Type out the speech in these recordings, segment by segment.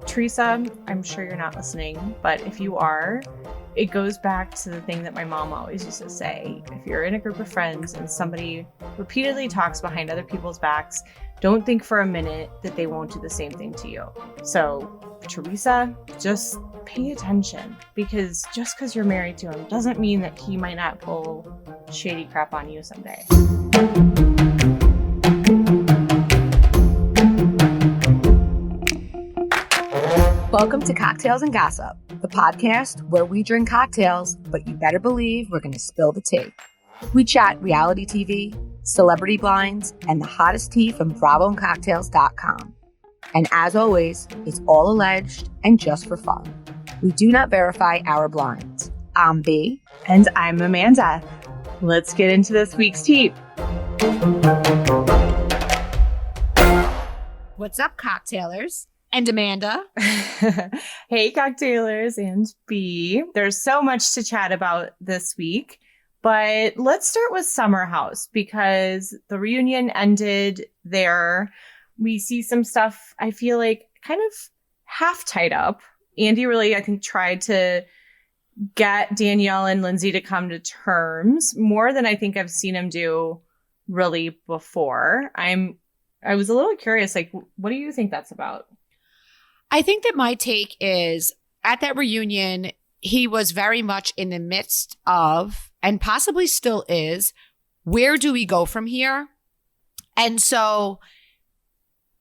Teresa, I'm sure you're not listening, but if you are, it goes back to the thing that my mom always used to say. If you're in a group of friends and somebody repeatedly talks behind other people's backs, don't think for a minute that they won't do the same thing to you. So, Teresa, just pay attention, because just because you're married to him doesn't mean that he might not pull shady crap on you someday. Welcome to Cocktails and Gossip, the podcast where we drink cocktails, but you better believe we're going to spill the tea. We chat reality TV, celebrity blinds, and the hottest tea from BravoandCocktails.com. And as always, it's all alleged and just for fun. We do not verify our blinds. I'm B. And I'm Amanda. Let's get into this week's tea. What's up, cocktailers? And Amanda. Hey, cocktailers and B. There's so much to chat about this week, but let's start with Summer House because the reunion ended there. We see some stuff, I feel like, kind of half tied up. Andy really, I think, tried to get Danielle and Lindsay to come to terms more than I think I've seen him do really before. I was a little curious, like, what do you think that's about? I think that my take is at that reunion, he was very much in the midst of, and possibly still is, where do we go from here? And so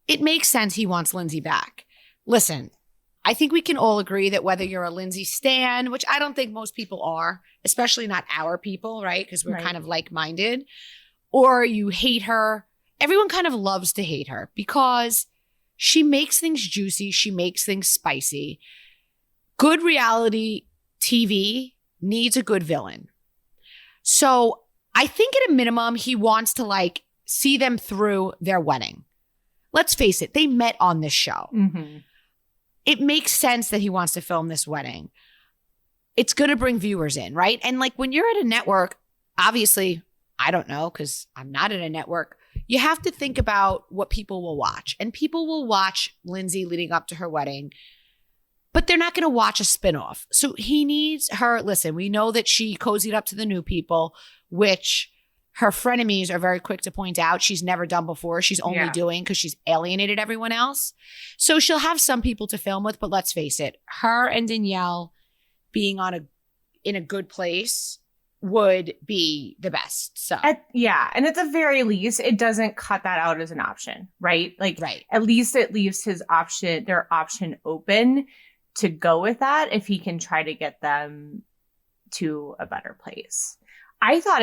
it makes sense he wants Lindsay back. Listen, I think we can all agree that whether you're a Lindsay stan, which I don't think most people are, especially not our people, right? Because we're kind of like-minded, or you hate her, everyone kind of loves to hate her because she makes things juicy. She makes things spicy. Good reality TV needs a good villain. So I think at a minimum, he wants to see them through their wedding. Let's face it, they met on this show. Mm-hmm. It makes sense that he wants to film this wedding. It's going to bring viewers in, right? And when you're at a network, obviously, I don't know because I'm not at a network, you have to think about what people will watch. And people will watch Lindsay leading up to her wedding, but they're not going to watch a spinoff. So he needs her. Listen, we know that she cozied up to the new people, which her frenemies are very quick to point out she's never done before. She's only doing because she's alienated everyone else. So she'll have some people to film with, but let's face it, her and Danielle being in a good place would be the best. So and at the very least, it doesn't cut that out as an option, right? Right. At least it leaves their option open to go with that if he can try to get them to a better place. I thought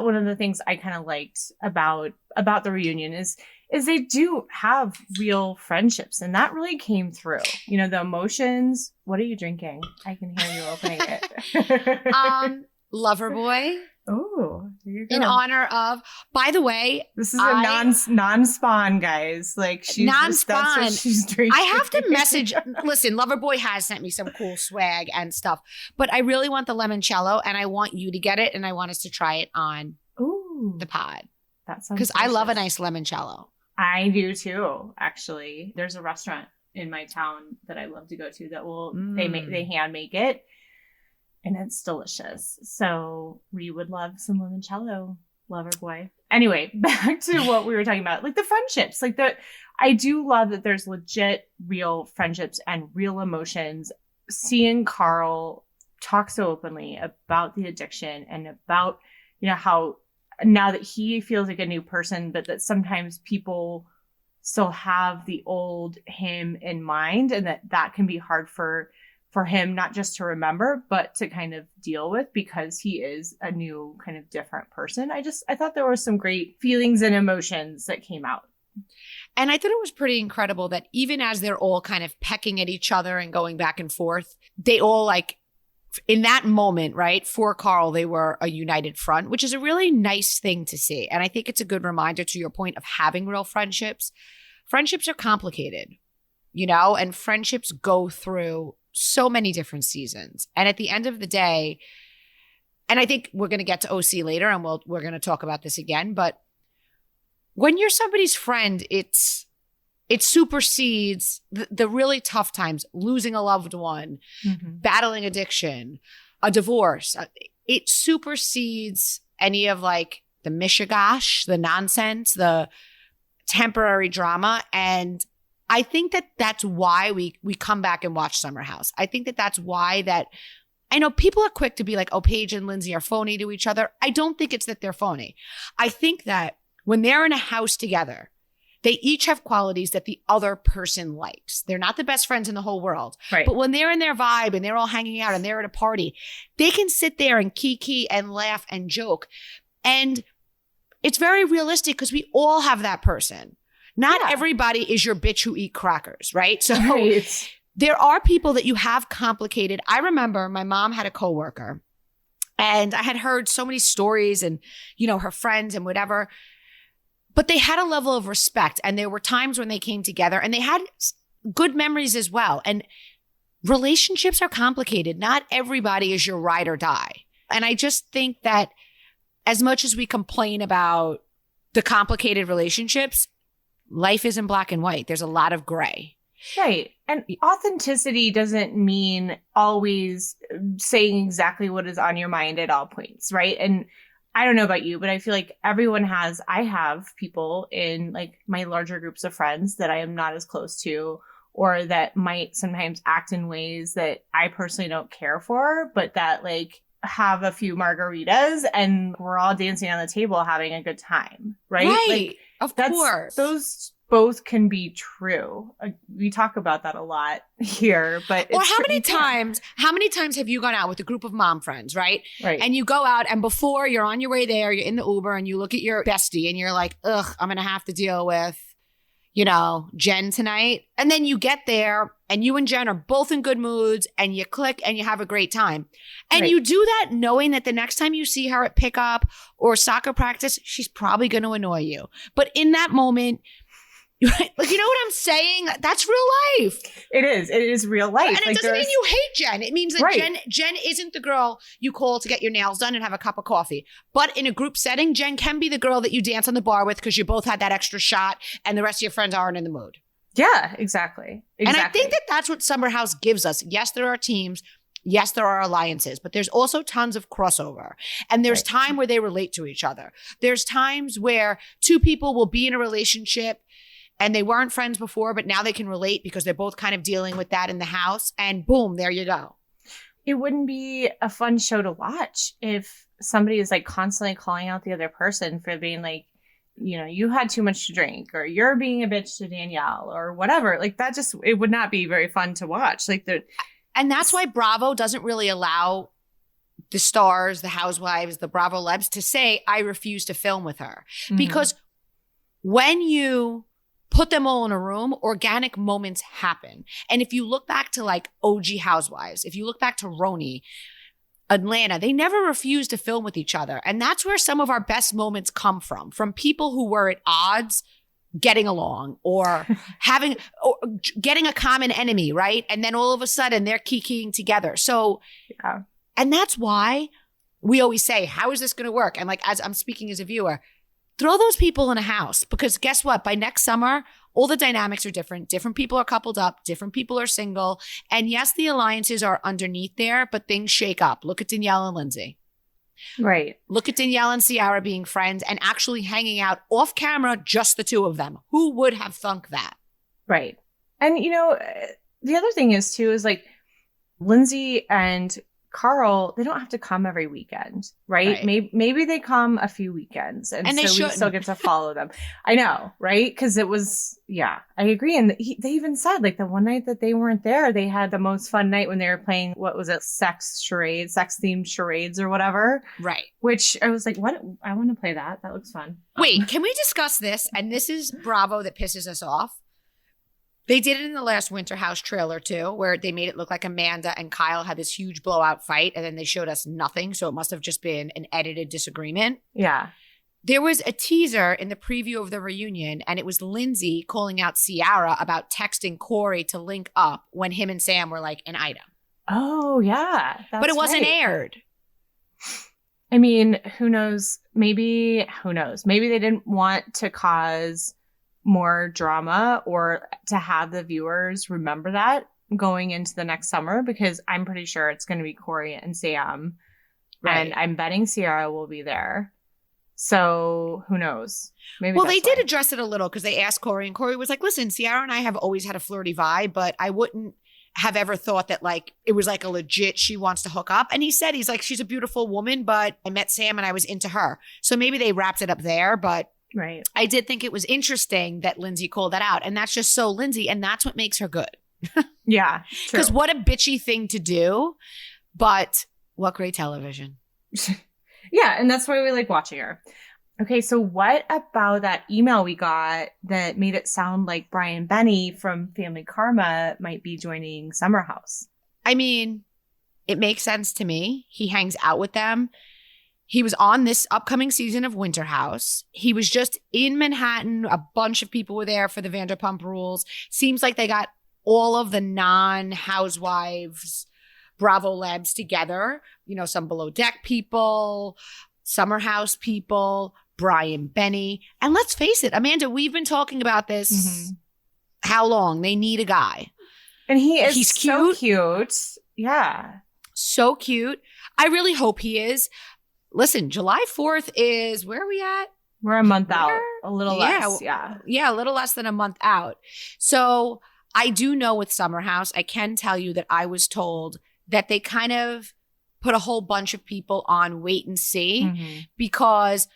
one of the things I kind of liked about the reunion is they do have real friendships, and that really came through. You know, the emotions. What are you drinking? I can hear you opening it. Loverboy. Oh, there you go. In honor of, by the way, this is a non-spawn, guys. She's non-spawn. That's what she's drinking. I have to message. Listen, Loverboy has sent me some cool swag and stuff, but I really want the limoncello, and I want you to get it, and I want us to try it on the pod. That sounds because I love a nice limoncello. I do too. Actually, there's a restaurant in my town that I love to go to that will they hand make it. And it's delicious. So we would love some limoncello, Loverboy. Anyway, back to what we were talking about. The friendships. I do love that there's legit real friendships and real emotions. Seeing Carl talk so openly about the addiction and about, how now that he feels like a new person, but that sometimes people still have the old him in mind, and that can be hard for him not just to remember, but to kind of deal with because he is a new kind of different person. I thought there were some great feelings and emotions that came out. And I thought it was pretty incredible that even as they're all kind of pecking at each other and going back and forth, they all in that moment, right, for Carl, they were a united front, which is a really nice thing to see. And I think it's a good reminder to your point of having real friendships. Friendships are complicated, and friendships go through so many different seasons. And at the end of the day, and I think we're going to get to OC later and we're going to talk about this again, but when you're somebody's friend, it's it supersedes the really tough times, losing a loved one, battling addiction, a divorce. It supersedes any of like the mishigash, the nonsense, the temporary drama. And I think that that's why we come back and watch Summer House. I think that that's why that I know people are quick to be like, oh, Paige and Lindsay are phony to each other. I don't think it's that they're phony. I think that when they're in a house together, they each have qualities that the other person likes. They're not the best friends in the whole world. Right. But when they're in their vibe and they're all hanging out and they're at a party, they can sit there and kiki and laugh and joke. And it's very realistic because we all have that person. Not everybody is your bitch who eat crackers, right? So there are people that you have complicated. I remember my mom had a coworker and I had heard so many stories and, you know, her friends and whatever. But they had a level of respect, and there were times when they came together and they had good memories as well. And relationships are complicated. Not everybody is your ride or die. And I just think that as much as we complain about the complicated relationships, life isn't black and white. There's a lot of gray. Right. And authenticity doesn't mean always saying exactly what is on your mind at all points, right? And I don't know about you, but I feel like I have people in like my larger groups of friends that I am not as close to, or that might sometimes act in ways that I personally don't care for, but that like have a few margaritas and we're all dancing on the table having a good time. Right. Like, of course. Those both can be true. We talk about that a lot here, but or how many times have you gone out with a group of mom friends, right? Right. And you go out and before you're on your way there, you're in the Uber and you look at your bestie and you're like, ugh, I'm going to have to deal with, you know, Jen tonight. And then you get there and you and Jen are both in good moods and you click and you have a great time. And you do that knowing that the next time you see her at pickup or soccer practice, she's probably going to annoy you. But in that moment, like, you know what I'm saying? That's real life. It is. It is real life. And it doesn't mean you hate Jen. It means that Jen isn't the girl you call to get your nails done and have a cup of coffee. But in a group setting, Jen can be the girl that you dance on the bar with because you both had that extra shot and the rest of your friends aren't in the mood. Yeah, exactly. And I think that that's what Summer House gives us. Yes, there are teams. Yes, there are alliances, but there's also tons of crossover. And there's time where they relate to each other. There's times where two people will be in a relationship and they weren't friends before, but now they can relate because they're both kind of dealing with that in the house. And boom, there you go. It wouldn't be a fun show to watch if somebody is like constantly calling out the other person for being like, you know, you had too much to drink or you're being a bitch to Danielle or whatever. Like that just, it would not be very fun to watch. Like and that's why Bravo doesn't really allow the stars, the housewives, the Bravo Lebs to say, I refuse to film with her. Because when you put them all in a room, organic moments happen. And if you look back to like OG Housewives, if you look back to Roni, Atlanta, they never refused to film with each other. And that's where some of our best moments come from people who were at odds getting along or getting a common enemy, right? And then all of a sudden they're kikiing together. So, and that's why we always say, how is this going to work? And like, as I'm speaking as a viewer, throw those people in a house because guess what? By next summer, all the dynamics are different. Different people are coupled up. Different people are single. And yes, the alliances are underneath there, but things shake up. Look at Danielle and Lindsay. Right. Look at Danielle and Ciara being friends and actually hanging out off camera, just the two of them. Who would have thunk that? Right. And, you know, the other thing is too, is like Lindsay and Carl, they don't have to come every weekend, right? Maybe they come a few weekends and so we still get to follow them. I know, right? Because it was, I agree. And they even said like the one night that they weren't there, they had the most fun night when they were playing, what was it? Sex themed charades or whatever. Right. Which I was like, what? I want to play that. That looks fun. Wait, can we discuss this? And this is Bravo that pisses us off. They did it in the last Winter House trailer too, where they made it look like Amanda and Kyle had this huge blowout fight and then they showed us nothing. So it must have just been an edited disagreement. Yeah. There was a teaser in the preview of the reunion and it was Lindsay calling out Ciara about texting Corey to link up when him and Sam were like an item. Oh, yeah. But it wasn't aired. I mean, who knows? Maybe they didn't want to cause more drama or to have the viewers remember that going into the next summer, because I'm pretty sure it's going to be Corey and Sam. Right. And I'm betting Ciara will be there. So who knows? Maybe. Well, they did address it a little because they asked Corey, and Corey was like, listen, Ciara and I have always had a flirty vibe, but I wouldn't have ever thought that like it was like a legit she wants to hook up. And he said, he's like, she's a beautiful woman, but I met Sam and I was into her. So maybe they wrapped it up there, but right. I did think it was interesting that Lindsay called that out. And that's just so Lindsay, and that's what makes her good. Yeah. Because what a bitchy thing to do, but what great television. Yeah, and that's why we like watching her. Okay, so what about that email we got that made it sound like Brian Benny from Family Karma might be joining Summer House? I mean, it makes sense to me. He hangs out with them. He was on this upcoming season of Winter House. He was just in Manhattan. A bunch of people were there for the Vanderpump Rules. Seems like they got all of the non-housewives Bravo Labs together. You know, some Below Deck people, Summer House people, Brian Benny. And let's face it, Amanda, we've been talking about this how long? They need a guy. And he's cute. So cute. Yeah. So cute. I really hope he is. Listen, July 4th is, where are we at? We're a month out. A little less. Yeah. Yeah, a little less than a month out. So I do know with Summer House, I can tell you that I was told that they kind of put a whole bunch of people on wait and see because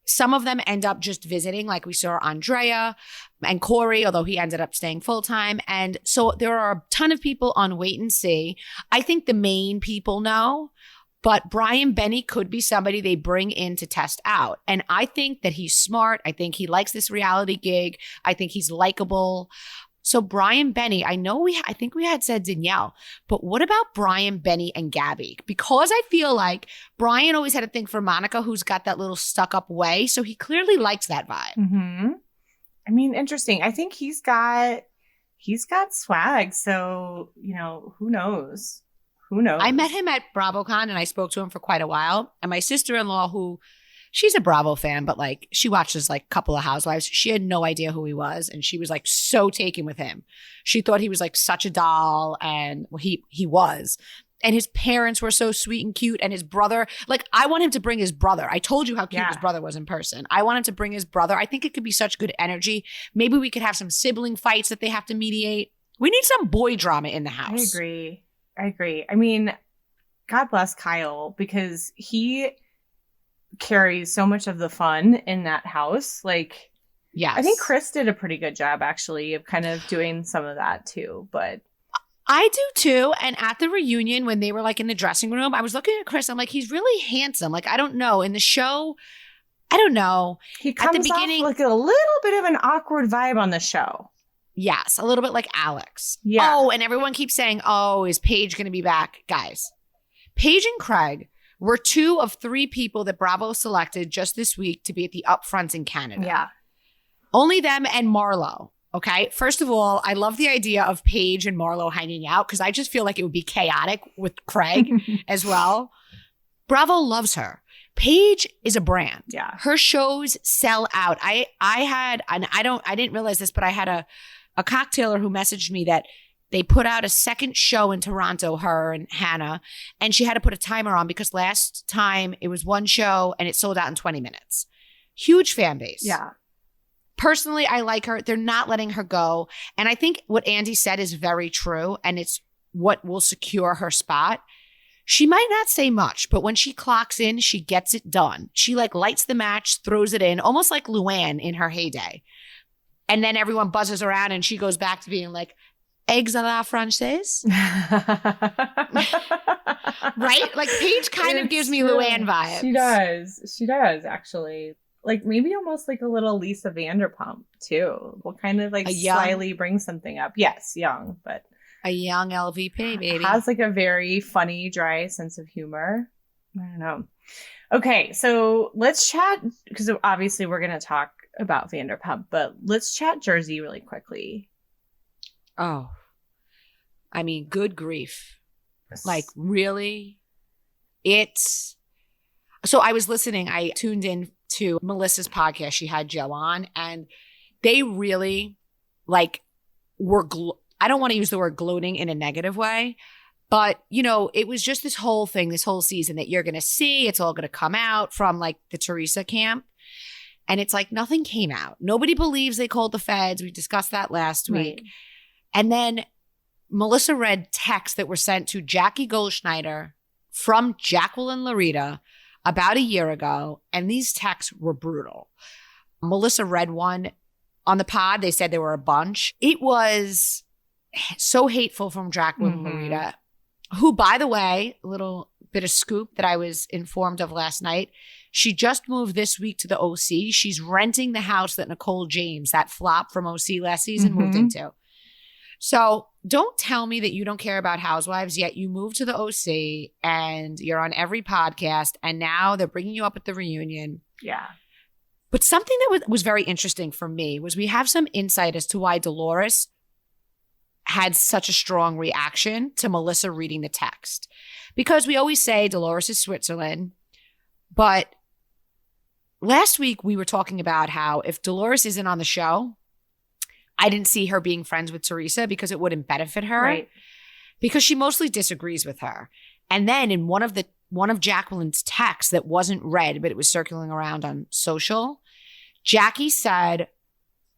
some of them end up just visiting, like we saw Andrea and Corey, although he ended up staying full time. And so there are a ton of people on wait and see. I think the main people know, but Brian Benny could be somebody they bring in to test out. And I think that he's smart. I think he likes this reality gig. I think he's likable. So Brian Benny, I think we had said Danielle, but what about Brian Benny and Gabby? Because I feel like Brian always had a thing for Monica, who's got that little stuck up way. So he clearly likes that vibe. Mm-hmm. I mean, interesting. I think he's got swag. So, you know, who knows? Who knows? I met him at BravoCon and I spoke to him for quite a while. And my sister-in-law, who she's a Bravo fan, but like she watches like a couple of Housewives. She had no idea who he was. And she was like so taken with him. She thought he was like such a doll. And well, he was. And his parents were so sweet and cute. And his brother, like I want him to bring his brother. I told you how cute his brother was in person. I want him to bring his brother. I think it could be such good energy. Maybe we could have some sibling fights that they have to mediate. We need some boy drama in the house. I agree. I mean, God bless Kyle because he carries so much of the fun in that house. Like, yes. I think Chris did a pretty good job actually of kind of doing some of that too, but I do too. And at the reunion when they were like in the dressing room, I was looking at Chris. I'm like, he's really handsome. Like, I don't know. In the show, I don't know. He comes at the beginning, off like a little bit of an awkward vibe on the show. Yes, a little bit like Alex. Yeah. Oh, and everyone keeps saying, oh, is Paige going to be back? Guys, Paige and Craig were 2 of 3 people that Bravo selected just this week to be at the upfronts in Canada. Yeah. Only them and Marlo. Okay. First of all, I love the idea of Paige and Marlo hanging out because I just feel like it would be chaotic with Craig as well. Bravo loves her. Paige is a brand. Yeah. Her shows sell out. I didn't realize this, but I had a cocktailer who messaged me that they put out a second show in Toronto, her and Hannah, and she had to put a timer on because last time it was one show and it sold out in 20 minutes. Huge fan base. Yeah. Personally, I like her. They're not letting her go. And I think what Andy said is very true, and it's what will secure her spot. She might not say much, but when she clocks in, she gets it done. She like lights the match, throws it in, almost like Luann in her heyday. And then everyone buzzes around and she goes back to being like, eggs a la Francaise? Right? Like Paige kind of gives me Luann vibes. She does, actually. Like maybe almost like a little Lisa Vanderpump, too. Will kind of like slyly bring something up. Yes, young, but... A young LVP, baby. Has like a very funny, dry sense of humor. I don't know. Okay, so let's chat, because obviously we're going to talk about Vanderpump, but let's chat Jersey really quickly. Oh, I mean, good grief. Like, really? So I was listening, I tuned in to Melissa's podcast. She had Joe on, and they really like were, I don't want to use the word gloating in a negative way, but you know, it was just this whole thing, this whole season that you're going to see, it's all going to come out from like the Teresa camp. And it's like nothing came out. Nobody believes they called the feds. We discussed that last week. Right. And then Melissa read texts that were sent to Jackie Goldschneider from Jacqueline Larita about a year ago. And these texts were brutal. Melissa read one on the pod. They said there were a bunch. It was so hateful from Jacqueline Larita, who, by the way, a little bit of scoop that I was informed of last night. She just moved this week to the OC. She's renting the house that Nicole James, that flop from OC last season, moved into. So don't tell me that you don't care about housewives, yet you moved to the OC and you're on every podcast and now they're bringing you up at the reunion. Yeah. But something that was very interesting for me was we have some insight as to why Dolores had such a strong reaction to Melissa reading the text. Because we always say Dolores is Switzerland, but last week we were talking about how if Dolores isn't on the show, I didn't see her being friends with Teresa because it wouldn't benefit her. Right. Because she mostly disagrees with her. And then in one of Jacqueline's texts that wasn't read, but it was circling around on social, Jackie said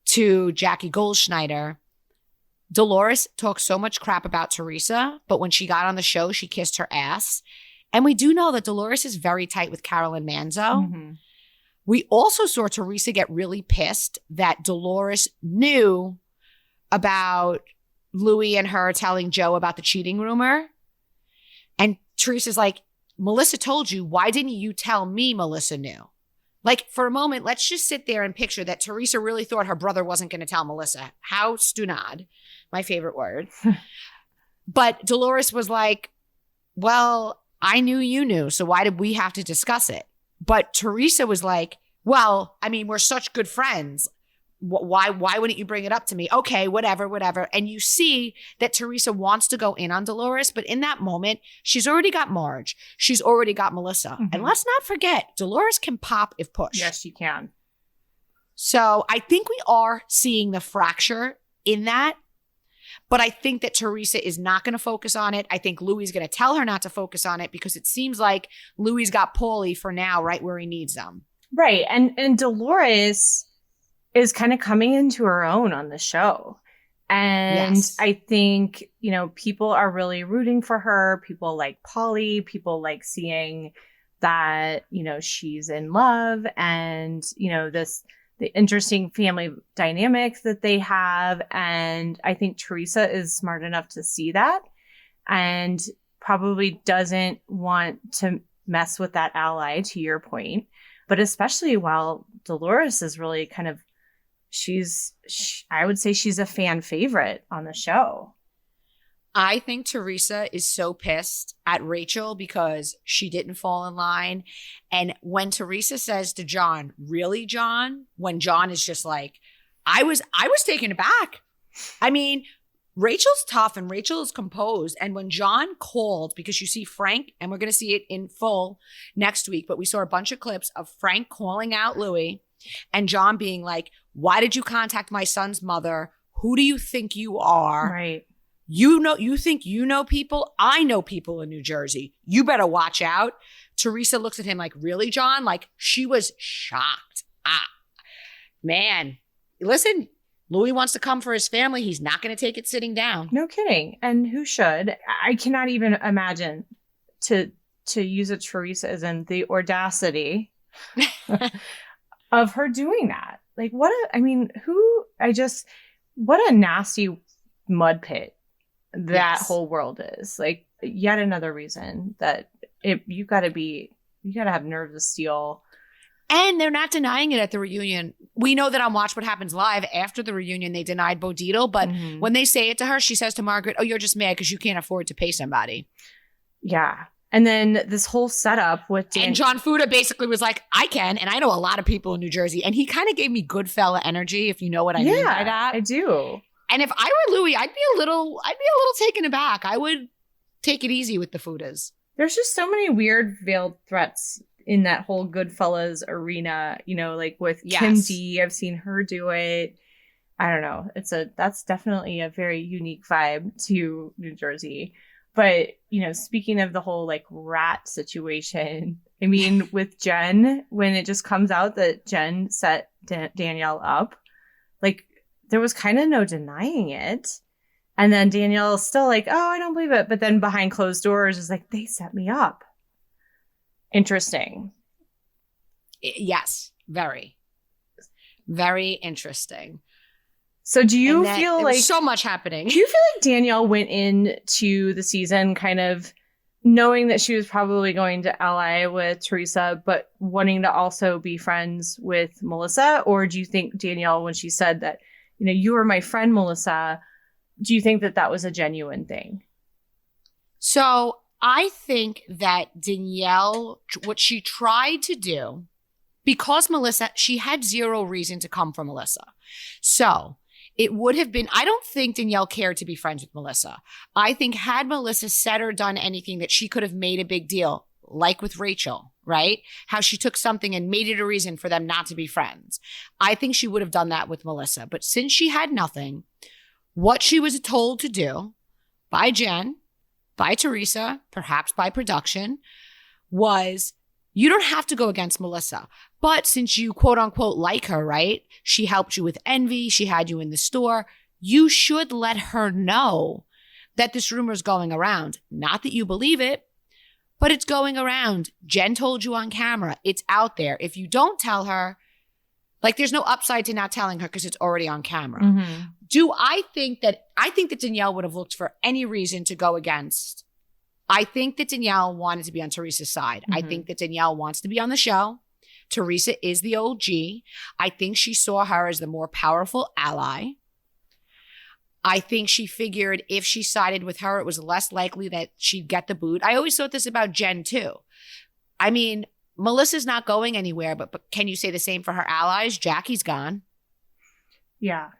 to Jackie Goldschneider, Dolores talks so much crap about Teresa, but when she got on the show, she kissed her ass. And we do know that Dolores is very tight with Carolyn Manzo. We also saw Teresa get really pissed that Dolores knew about Louis and her telling Joe about the cheating rumor. And Teresa's like, Melissa told you. Why didn't you tell me Melissa knew? Like, for a moment, let's just sit there and picture that Teresa really thought her brother wasn't going to tell Melissa. How stunad, my favorite word. But Dolores was like, well, I knew you knew, so why did we have to discuss it? But Teresa was like, well, I mean, we're such good friends. Why wouldn't you bring it up to me? Okay, whatever. And you see that Teresa wants to go in on Dolores, but in that moment, she's already got Marge. She's already got Melissa. And let's not forget, Dolores can pop if pushed. Yes, she can. So I think we are seeing the fracture in that. But I think that Teresa is not going to focus on it. I think Louis is going to tell her not to focus on it because it seems like Louis got Paulie for now right where he needs them. Right. And Dolores is kind of coming into her own on the show. And Yes. I think, you know, people are really rooting for her. People like Paulie. People like seeing that, you know, she's in love and, you know, the interesting family dynamics that they have. And I think Teresa is smart enough to see that and probably doesn't want to mess with that ally, to your point. But especially while Dolores is really kind of, I would say she's a fan favorite on the show. I think Teresa is so pissed at Rachel because she didn't fall in line. And when Teresa says to John, really, John? When John is just like, I was taken aback. I mean, Rachel's tough and Rachel is composed. And when John called, because you see Frank, and we're going to see it in full next week, but we saw a bunch of clips of Frank calling out Louis and John being like, why did you contact my son's mother? Who do you think you are? Right. You think you know people? I know people in New Jersey. You better watch out. Teresa looks at him like, really, John? Like, she was shocked. Man, listen, Louis wants to come for his family. He's not going to take it sitting down. No kidding. And who should? I cannot even imagine to use a Teresaism, the audacity of her doing that. Like, what a nasty mud pit that whole world is. Like, yet another reason that you got to have nerves of steel. And they're not denying it at the reunion. We know that on Watch What Happens Live, after the reunion, they denied Bo Dietl. But when they say it to her, she says to Margaret, oh, you're just mad because you can't afford to pay somebody. Yeah. And then this whole setup with Dan. And John Fuda basically was like, I can. And I know a lot of people in New Jersey. And he kind of gave me good fella energy, if you know what I mean by that. I do. And if I were Louis, I'd be a little taken aback. I would take it easy with the Fudas. There's just so many weird veiled threats in that whole Goodfellas arena, you know, like with Kim D. I've seen her do it. I don't know. That's definitely a very unique vibe to New Jersey. But, speaking of the whole like rat situation, I mean, with Jen, when it just comes out that Jen set Danielle up, like there was kind of no denying it. And then Danielle's still like, oh, I don't believe it. But then behind closed doors is like, they set me up. Interesting. Yes, very, very interesting. So do you feel like so much happening? Do you feel like Danielle went into the season kind of knowing that she was probably going to ally with Teresa, but wanting to also be friends with Melissa? Or do you think Danielle, when she said that, you were my friend, Melissa, do you think that that was a genuine thing? So I think that Danielle, what she tried to do, because Melissa, she had zero reason to come for Melissa. So it would have been, I don't think Danielle cared to be friends with Melissa. I think had Melissa said or done anything that she could have made a big deal, like with Rachel, right? How she took something and made it a reason for them not to be friends. I think she would have done that with Melissa. But since she had nothing, what she was told to do by Jen, by Teresa, perhaps by production, was you don't have to go against Melissa. But since you quote unquote like her, right? She helped you with Envy. She had you in the store. You should let her know that this rumor is going around. Not that you believe it, but it's going around. Jen told you on camera. It's out there. If you don't tell her, like there's no upside to not telling her because it's already on camera. Mm-hmm. I think that Danielle would have looked for any reason to go against. I think that Danielle wanted to be on Teresa's side. Mm-hmm. I think that Danielle wants to be on the show. Teresa is the OG. I think she saw her as the more powerful ally. I think she figured if she sided with her, it was less likely that she'd get the boot. I always thought this about Jen too. I mean, Melissa's not going anywhere, but can you say the same for her allies? Jackie's gone. Yeah.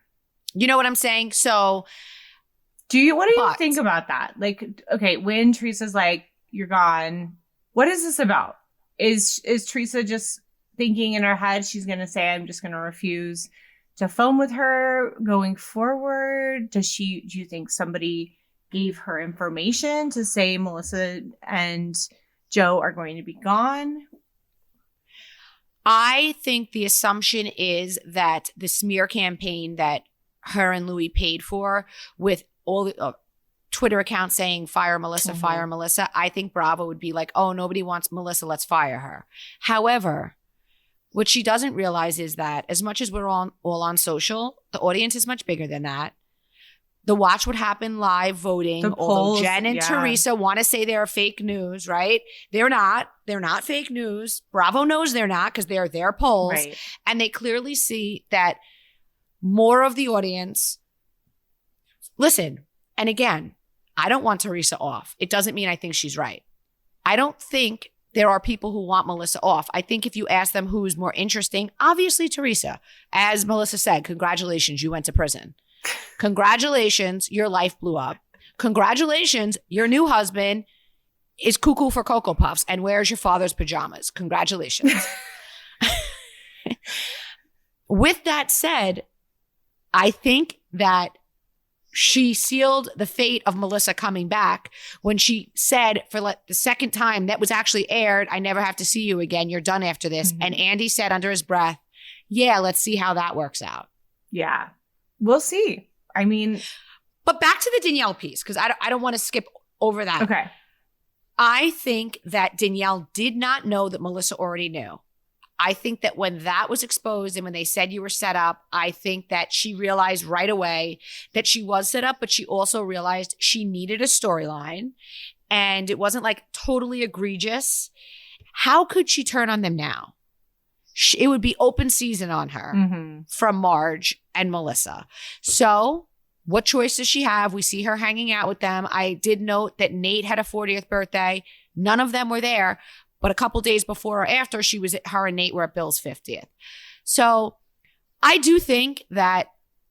You know what I'm saying? So what do you think about that? Like, okay, when Teresa's like, you're gone, what is this about? Is Teresa just thinking in her head she's going to say, I'm just going to refuse to film with her going forward? Do you think somebody gave her information to say Melissa and Joe are going to be gone? I think the assumption is that the smear campaign that her and Louis paid for, with all the Twitter accounts saying fire Melissa, mm-hmm. fire Melissa, I think Bravo would be like, oh, nobody wants Melissa, let's fire her. However, what she doesn't realize is that as much as we're all on social, the audience is much bigger than that. The Watch What Happened live voting, although Jen and Teresa want to say they're fake news, right? They're not. They're not fake news. Bravo knows they're not because they're their polls. Right. And they clearly see that more of the audience. Listen, and again, I don't want Teresa off. It doesn't mean I think she's right. I don't think there are people who want Melissa off. I think if you ask them who's more interesting, obviously Teresa. As Melissa said, congratulations, you went to prison. Congratulations, your life blew up. Congratulations, your new husband is cuckoo for Cocoa Puffs and wears your father's pajamas. Congratulations. With that said, I think that she sealed the fate of Melissa coming back when she said for the second time that was actually aired, I never have to see you again. You're done after this. Mm-hmm. And Andy said under his breath, yeah, let's see how that works out. Yeah, we'll see. I mean, but back to the Danielle piece, because I don't want to skip over that. Okay. I think that Danielle did not know that Melissa already knew. I think that when that was exposed and when they said you were set up, I think that she realized right away that she was set up, but she also realized she needed a storyline and it wasn't like totally egregious. How could she turn on them now? It would be open season on her mm-hmm. from Marge and Melissa. So what choice does she have? We see her hanging out with them. I did note that Nate had a 40th birthday. None of them were there. But a couple days before or after, her and Nate were at Bill's 50th. So I do think that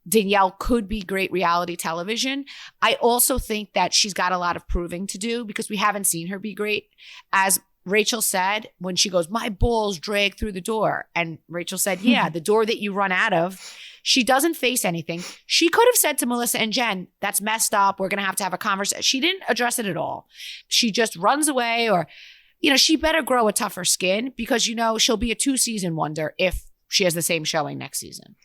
Danielle could be great reality television. I also think that she's got a lot of proving to do because we haven't seen her be great as Rachel said when she goes, my balls drag through the door. And Rachel said, yeah, the door that you run out of. She doesn't face anything. She could have said to Melissa and Jen, that's messed up. We're going to have a conversation. She didn't address it at all. She just runs away, or, she better grow a tougher skin because, she'll be a 2-season wonder if she has the same showing next season.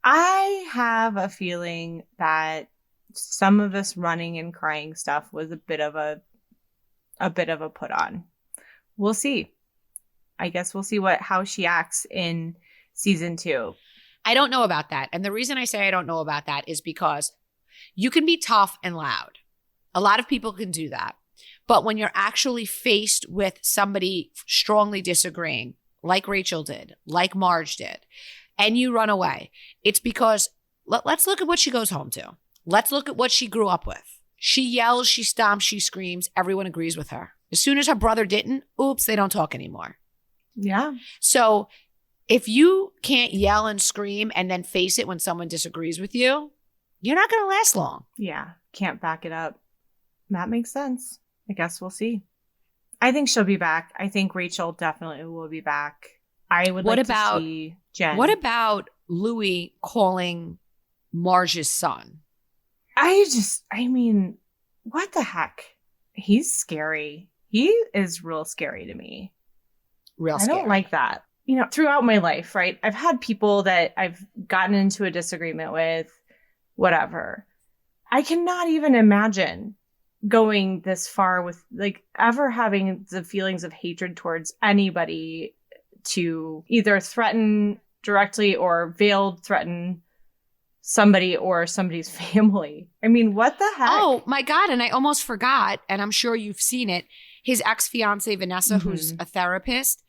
I have a feeling that some of this running and crying stuff was a bit of a put on. We'll see. I guess we'll see how she acts in season 2. I don't know about that. And the reason I say I don't know about that is because you can be tough and loud. A lot of people can do that. But when you're actually faced with somebody strongly disagreeing, like Rachel did, like Marge did, and you run away, it's because let's look at what she goes home to. Let's look at what she grew up with. She yells, she stomps, she screams. Everyone agrees with her. As soon as her brother didn't, oops, they don't talk anymore. Yeah. So if you can't yell and scream and then face it when someone disagrees with you, you're not going to last long. Yeah. Can't back it up. That makes sense. I guess we'll see. I think she'll be back. I think Rachel definitely will be back. I would like to see Jen. What about Louis calling Marge's son? What the heck? He's scary. He is real scary to me. Real scary. I don't like that. Throughout my life, right? I've had people that I've gotten into a disagreement with, whatever. I cannot even imagine going this far with ever having the feelings of hatred towards anybody to either threaten directly or veiled threaten somebody or somebody's family. What the heck? Oh my God. And I almost forgot, and I'm sure you've seen it. His ex-fiance, Vanessa, who's a therapist,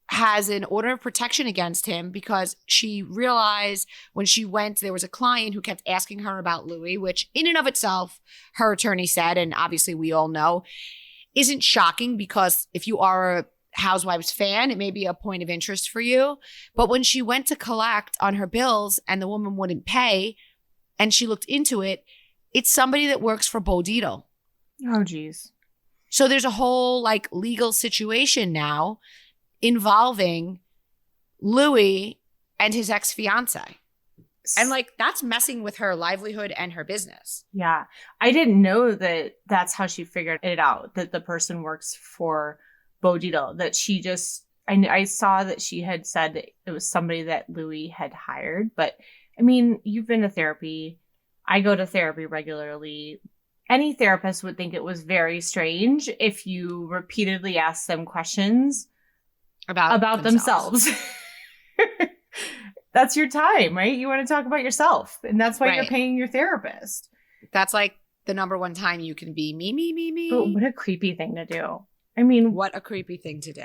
has an order of protection against him because she realized when she went, there was a client who kept asking her about Louis, which in and of itself, her attorney said, and obviously we all know, isn't shocking because if you are a Housewives fan, it may be a point of interest for you. But when she went to collect on her bills and the woman wouldn't pay and she looked into it, it's somebody that works for Bo Dietl. Oh, geez. So there's a whole legal situation now involving Louis and his ex-fiance. And that's messing with her livelihood and her business. Yeah. I didn't know that that's how she figured it out, that the person works for Bo Dietl, that she just, I saw that she had said that it was somebody that Louis had hired. But you've been to therapy. I go to therapy regularly. Any therapist would think it was very strange if you repeatedly ask them questions about themselves. That's your time, right? You want to talk about yourself. And that's why you're paying your therapist. That's the number one time you can be me. But what a creepy thing to do. What a creepy thing to do.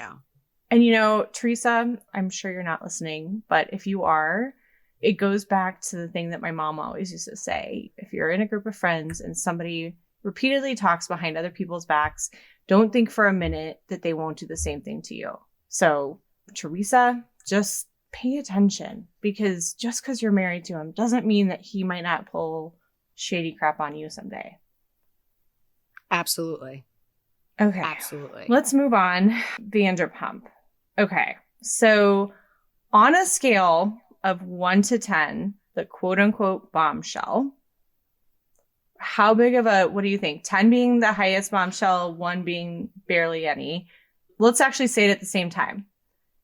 And Teresa, I'm sure you're not listening, but if you are, it goes back to the thing that my mom always used to say. If you're in a group of friends and somebody repeatedly talks behind other people's backs, don't think for a minute that they won't do the same thing to you. So, Teresa, just pay attention, because just because you're married to him doesn't mean that he might not pull shady crap on you someday. Absolutely. Okay. Absolutely. Let's move on. Vanderpump. Okay. So on a scale of 1 to 10, the quote unquote bombshell, how big of what do you think? 10 being the highest bombshell, 1 being barely any. Let's actually say it at the same time.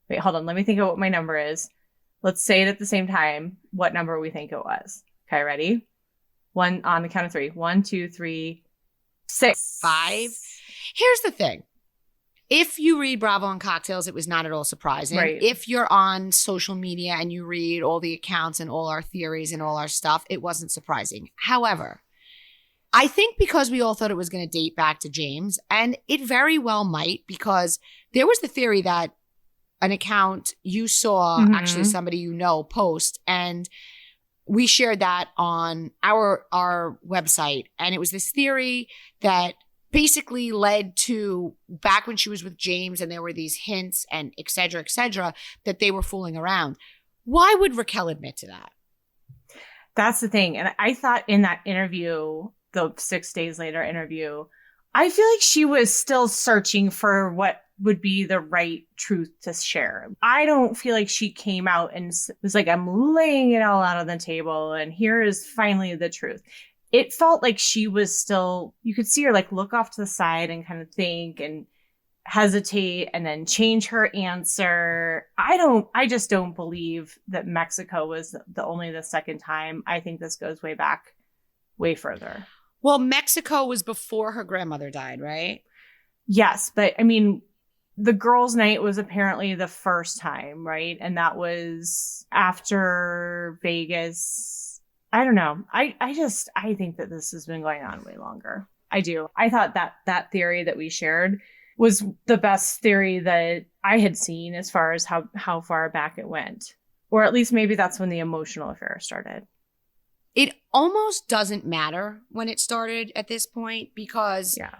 Wait, hold on. Let me think of what my number is. Let's say it at the same time, what number we think it was. Okay, ready? 1 on the count of 3. 1, 2, 3, 6. 5. Here's the thing. If you read Bravo and Cocktails, it was not at all surprising. Right. If you're on social media and you read all the accounts and all our theories and all our stuff, it wasn't surprising. However, I think because we all thought it was going to date back to James, and it very well might, because there was the theory that an account you saw, actually somebody post, and we shared that on our website. And it was this theory that basically led to back when she was with James and there were these hints and et cetera, that they were fooling around. Why would Raquel admit to that? That's the thing. And I thought in that interview, the 6 days later interview, I feel like she was still searching for what would be the right truth to share. I don't feel like she came out and was like, I'm laying it all out on the table and here is finally the truth. It felt like she was still, you could see her like look off to the side and kind of think and hesitate and then change her answer. I just don't believe that Mexico was only the second time. I think this goes way back, way further. Well, Mexico was before her grandmother died, right? Yes, but I mean, the girls' night was apparently the first time, right? And that was after Vegas. I don't know. I think that this has been going on way longer. I do. I thought that theory that we shared was the best theory that I had seen as far as how far back it went. Or at least maybe that's when the emotional affair started. It almost doesn't matter when it started at this point because... Yeah,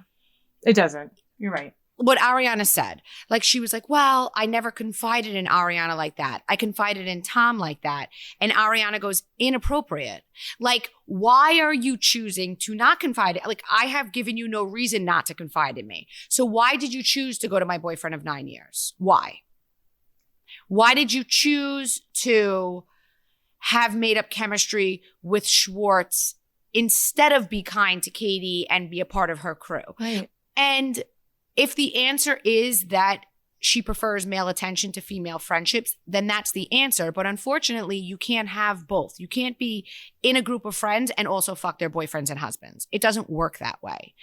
it doesn't. You're right. What Ariana said, like she was like, well, I never confided in Ariana like that. I confided in Tom like that. And Ariana goes, inappropriate. Like, why are you choosing to not confide? Like, I have given you no reason not to confide in me. So why did you choose to go to my boyfriend of 9 years? Why? Why did you choose to have made up chemistry with Schwartz instead of be kind to Katie and be a part of her crew? Right. And if the answer is that she prefers male attention to female friendships, then that's the answer. But unfortunately, you can't have both. You can't be in a group of friends and also fuck their boyfriends and husbands. It doesn't work that way.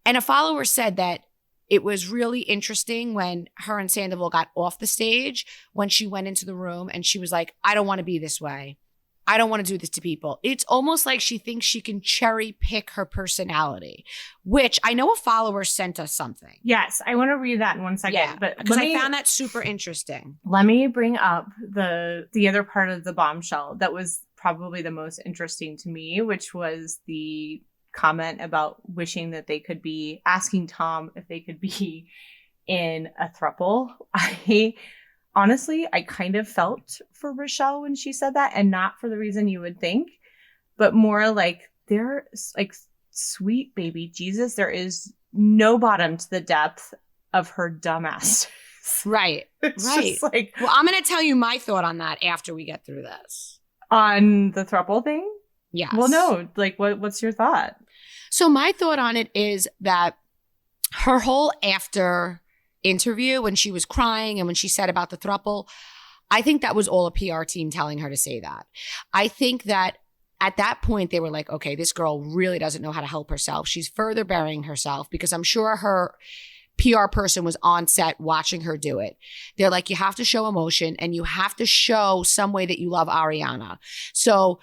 And a follower said that it was really interesting when her and Sandoval got off the stage, when she went into the room and she was like, I don't want to be this way. I don't want to do this to people. It's almost like she thinks she can cherry pick her personality, which I know a follower sent us something. Yes, I want to read that in 1 second. Yeah, but because I found that super interesting. Let me bring up the other part of the bombshell that was probably the most interesting to me, which was the comment about wishing that they could be asking Tom if they could be in a throuple. Honestly, I kind of felt for Rochelle when she said that, and not for the reason you would think, but more like they're like, sweet baby Jesus, there is no bottom to the depth of her dumbass. Right. It's right. just like, well, I'm going to tell you my thought on that after we get through this. On the throuple thing? Yes. Well, no, like what's your thought? So my thought on it is that her whole after interview when she was crying and when she said about the throuple, I think that was all a PR team telling her to say that. I think that at that point they were like, okay, this girl really doesn't know how to help herself. She's further burying herself, because I'm sure her PR person was on set watching her do it. They're like, you have to show emotion and you have to show some way that you love Ariana. So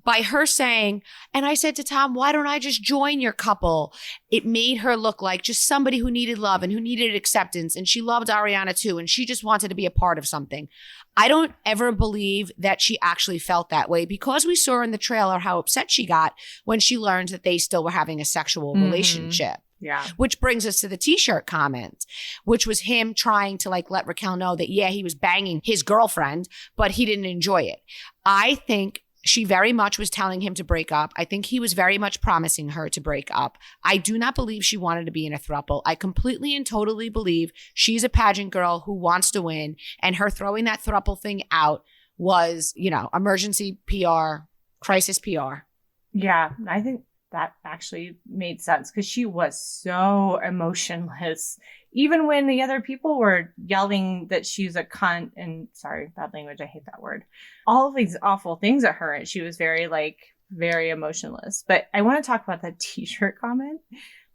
by her saying, and I said to Tom, why don't I just join your couple? It made her look like just somebody who needed love and who needed acceptance. And she loved Ariana too. And she just wanted to be a part of something. I don't ever believe that she actually felt that way, because we saw in the trailer how upset she got when she learned that they still were having a sexual relationship. Yeah. Which brings us to the t-shirt comment, which was him trying to like let Raquel know that, yeah, he was banging his girlfriend, but he didn't enjoy it. I think she very much was telling him to break up. I think he was very much promising her to break up. I do not believe she wanted to be in a throuple. I completely and totally believe she's a pageant girl who wants to win, and her throwing that throuple thing out was, emergency PR, crisis PR. Yeah, I think that actually made sense, because she was so emotionless. Even when the other people were yelling that she's a cunt and, sorry, bad language, I hate that word, all of these awful things at her, and she was very emotionless. But I want to talk about that t-shirt comment.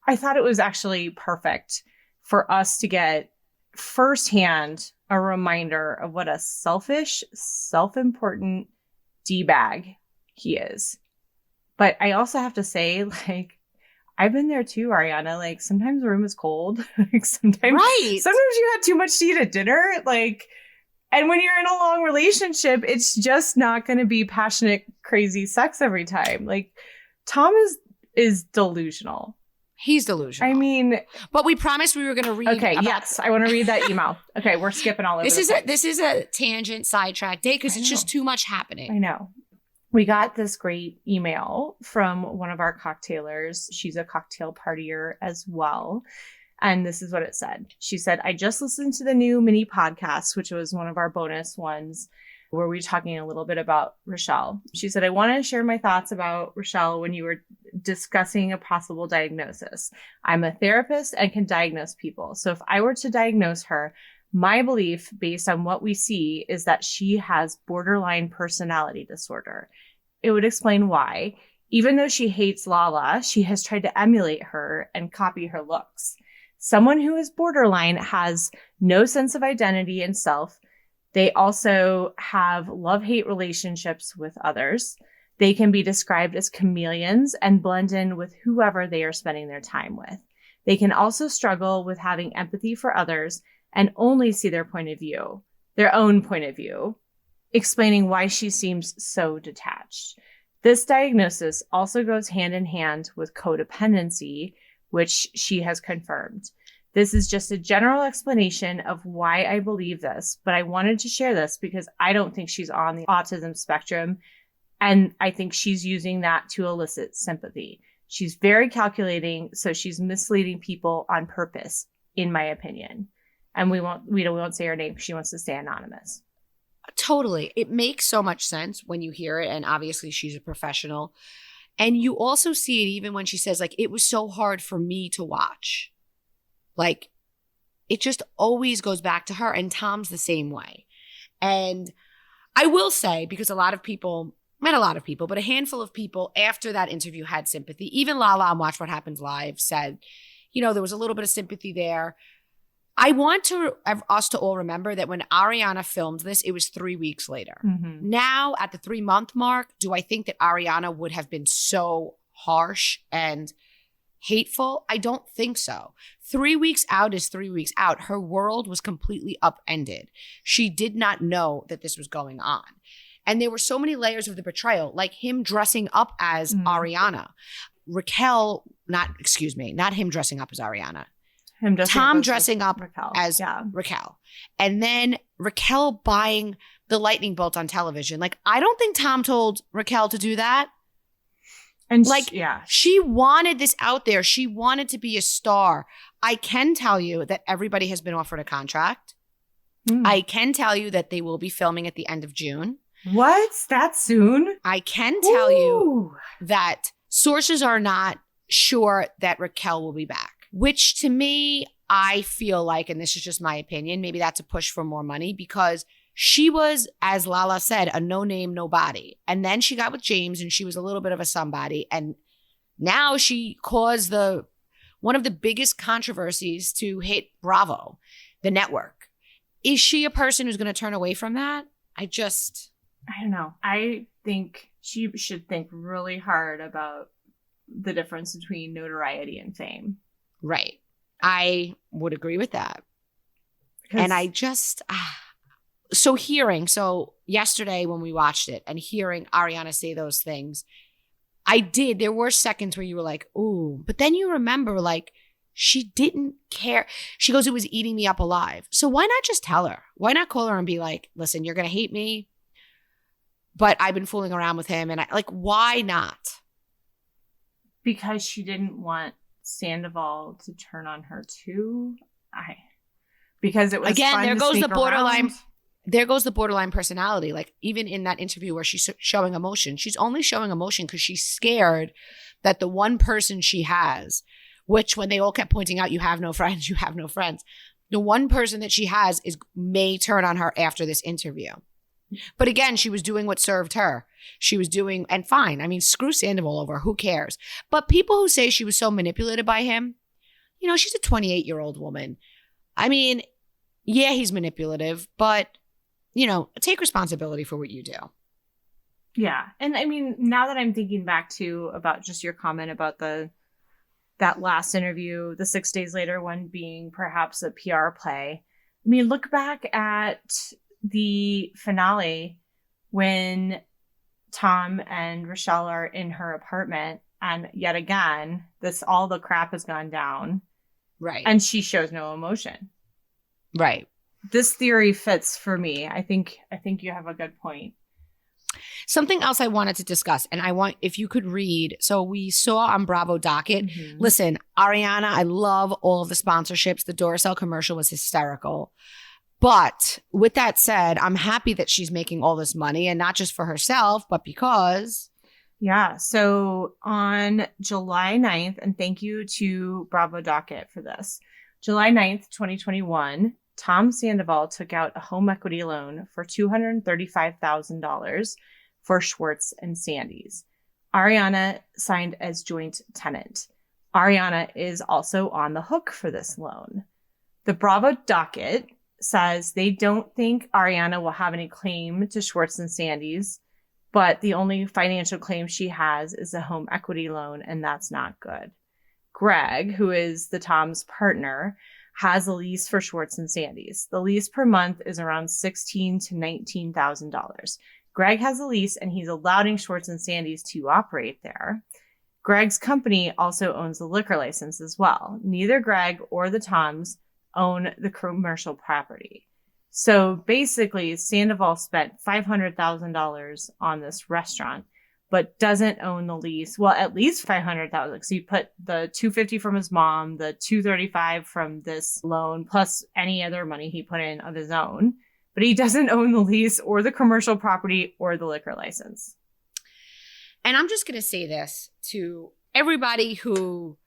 I thought it was actually perfect for us to get firsthand a reminder of what a selfish, self-important D-bag he is. But I also have to say, I've been there too, Ariana. Sometimes the room is cold. Sometimes you had too much to eat at dinner. And when you're in a long relationship, it's just not going to be passionate, crazy sex every time. Tom is delusional. He's delusional. I mean, but we promised we were going to read. Okay, yes, I want to read that email. Okay, we're skipping all over. This is a tangent sidetrack day because it's just too much happening. I know. we got this great email from one of our cocktailers. She's a cocktail partier as well. And this is what it said. She said, I just listened to the new mini podcast, which was one of our bonus ones, where we were talking a little bit about Rochelle. She said, I want to share my thoughts about Rochelle when you were discussing a possible diagnosis. I'm a therapist and can diagnose people. So if I were to diagnose her, my belief, based on what we see, is that she has borderline personality disorder. It would explain why. Even though she hates Lala, she has tried to emulate her and copy her looks. Someone who is borderline has no sense of identity and self. They also have love-hate relationships with others. They can be described as chameleons and blend in with whoever they are spending their time with. They can also struggle with having empathy for others and only see their point of view, their own point of view, explaining why she seems so detached. This diagnosis also goes hand in hand with codependency, which she has confirmed. This is just a general explanation of why I believe this, but I wanted to share this because I don't think she's on the autism spectrum, and I think she's using that to elicit sympathy. She's very calculating, so she's misleading people on purpose, in my opinion. And we won't say her name because she wants to stay anonymous. Totally. It makes so much sense when you hear it. And obviously she's a professional. And you also see it even when she says, like, it was so hard for me to watch. Like, it just always goes back to her. And Tom's the same way. And I will say, because a lot of people, not a lot of people, but a handful of people after that interview had sympathy. Even Lala on Watch What Happens Live said, you know, there was a little bit of sympathy there. I want us to all remember that when Ariana filmed this, it was 3 weeks later. Mm-hmm. Now, at the 3-month mark, do I think that Ariana would have been so harsh and hateful? I don't think so. 3 weeks out is 3 weeks out. Her world was completely upended. She did not know that this was going on. And there were so many layers of the betrayal, like him dressing up as Ariana. Not him dressing up as Ariana. Tom dressing up Raquel. as Raquel. And then Raquel buying the lightning bolt on television. Like, I don't think Tom told Raquel to do that. And she wanted this out there. She wanted to be a star. I can tell you that everybody has been offered a contract. I can tell you that they will be filming at the end of June. What? That soon? I can tell you that sources are not sure that Raquel will be back. Which to me, I feel like, and this is just my opinion, maybe that's a push for more money because she was, as Lala said, a no-name, nobody. And then she got with James and she was a little bit of a somebody. And now she caused one of the biggest controversies to hit Bravo, the network. Is she a person who's going to turn away from that? I don't know. I think she should think really hard about the difference between notoriety and fame. Right. I would agree with that. And I just, so yesterday when we watched it and hearing Ariana say those things, there were seconds where you were like, ooh, but then you remember, like, she didn't care. She goes, it was eating me up alive. So why not just tell her? Why not call her and be like, listen, you're going to hate me, but I've been fooling around with him. And why not? Because she didn't want Sandoval to turn on her too. Because it was again fun there to goes the borderline around. There goes the borderline personality. Like, even in that interview where she's showing emotion, she's only showing emotion because she's scared that the one person she has, which when they all kept pointing out, you have no friends, the one person that she has may turn on her after this interview. But again, she was doing what served her. She was doing, and fine. I mean, screw Sandoval over. Who cares? But people who say she was so manipulated by him, you know, she's a 28-year-old woman. I mean, yeah, he's manipulative, but, you know, take responsibility for what you do. Yeah. And I mean, now that I'm thinking back to about just your comment about that last interview, the 6 days later one being perhaps a PR play. I mean, look back at the finale when Tom and Rochelle are in her apartment and yet again, all the crap has gone down. Right. And she shows no emotion. Right. This theory fits for me. I think you have a good point. Something else I wanted to discuss, and I want if you could read. So we saw on Bravo Docket. Mhm. Listen, Ariana, I love all of the sponsorships. The Duracell commercial was hysterical. But with that said, I'm happy that she's making all this money, and not just for herself, but because. Yeah. So on July 9th, and thank you to Bravo Docket for this, July 9th, 2021, Tom Sandoval took out a home equity loan for $235,000 for Schwartz and Sandy's. Ariana signed as joint tenant. Ariana is also on the hook for this loan. The Bravo Docket says they don't think Ariana will have any claim to Schwartz and Sandy's, but the only financial claim she has is a home equity loan, and that's not good. Greg, who is the Tom's partner, has a lease for Schwartz and Sandy's. The lease per month is around $16,000 to $19,000. Greg has a lease, and he's allowing Schwartz and Sandy's to operate there. Greg's company also owns the liquor license as well. Neither Greg or the Toms own the commercial property. So basically, Sandoval spent $500,000 on this restaurant, but doesn't own the lease. Well, at least $500,000. So you put the $250 from his mom, the $235 from this loan, plus any other money he put in of his own. But he doesn't own the lease or the commercial property or the liquor license. And I'm just going to say this to everybody who,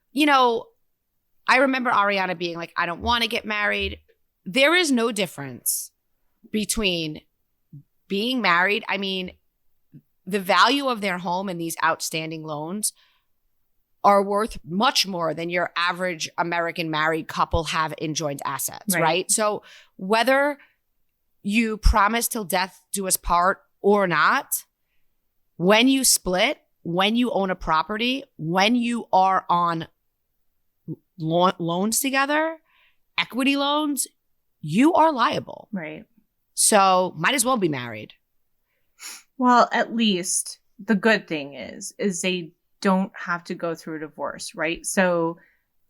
I remember Ariana being like, I don't want to get married. There is no difference between being married. I mean, the value of their home and these outstanding loans are worth much more than your average American married couple have in joint assets, right? So whether you promise till death do us part or not, when you split, when you own a property, when you are on loans together, equity loans, you are liable. Right. So might as well be married. Well, at least the good thing is they don't have to go through a divorce, right? So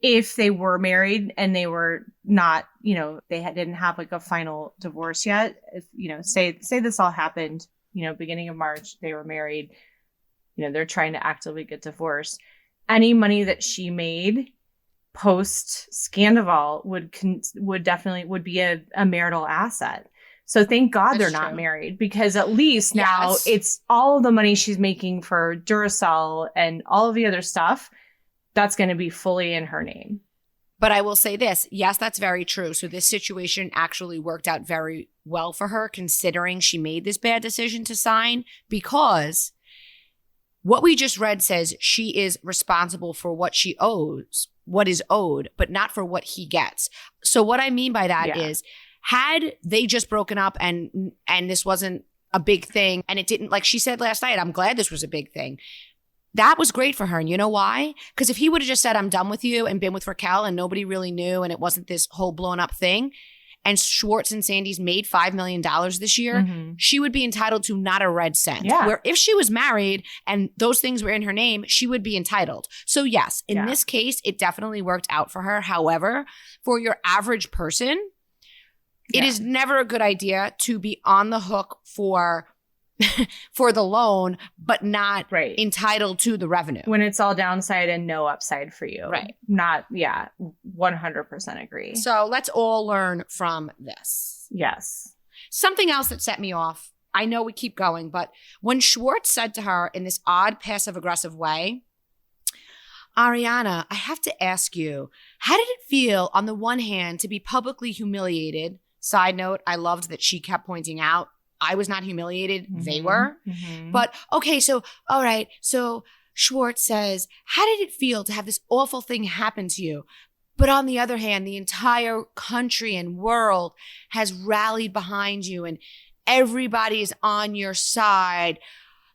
if they were married and they were not, didn't have like a final divorce yet, if, say this all happened, beginning of March, they were married, they're trying to actively get divorced. Any money that she made post Scandoval would definitely be a marital asset. So thank God they're not married, because at least now it's all the money she's making for Duracell and all of the other stuff that's going to be fully in her name. But I will say this. Yes, that's very true. So this situation actually worked out very well for her, considering she made this bad decision to sign, because what we just read says she is responsible for what she owes, what is owed, but not for what he gets. So what I mean by that is, had they just broken up and this wasn't a big thing, and it didn't, like she said last night, I'm glad this was a big thing. That was great for her. And you know why? Because if he would have just said, I'm done with you, and been with Raquel and nobody really knew, and it wasn't this whole blown up thing, and Schwartz and Sandy's made $5 million this year, she would be entitled to not a red cent. Yeah. Where if she was married and those things were in her name, she would be entitled. So yes, in this case, it definitely worked out for her. However, for your average person, it is never a good idea to be on the hook for the loan, but not entitled to the revenue. When it's all downside and no upside for you. Right. Not, 100% agree. So let's all learn from this. Yes. Something else that set me off, I know we keep going, but when Schwartz said to her in this odd passive-aggressive way, Ariana, I have to ask you, how did it feel on the one hand to be publicly humiliated? Side note, I loved that she kept pointing out, I was not humiliated. They were. But okay, so, all right. So Schwartz says, how did it feel to have this awful thing happen to you? But on the other hand, the entire country and world has rallied behind you and everybody is on your side.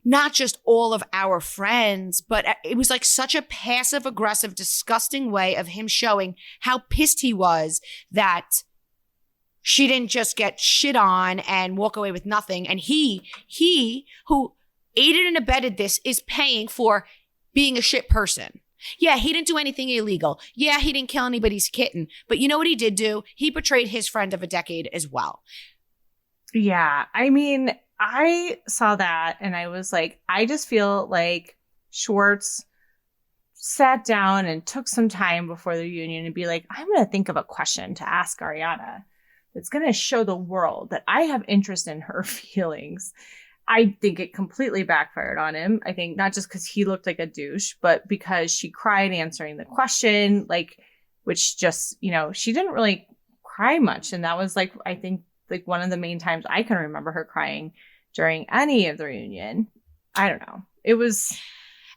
Not just all of our friends, but it was like such a passive aggressive, disgusting way of him showing how pissed he was that she didn't just get shit on and walk away with nothing. And he who aided and abetted this is paying for being a shit person. Yeah, he didn't do anything illegal. Yeah, he didn't kill anybody's kitten. But you know what he did do? He betrayed his friend of a decade as well. Yeah. I mean, I saw that and I was like, I just feel like Schwartz sat down and took some time before the reunion and be like, I'm going to think of a question to ask Ariana that's going to show the world that I have interest in her feelings. I think it completely backfired on him. I think not just because he looked like a douche, but because she cried answering the question, like, which just, you know, she didn't really cry much. And that was like, I think, like one of the main times I can remember her crying during any of the reunion. I don't know. It was...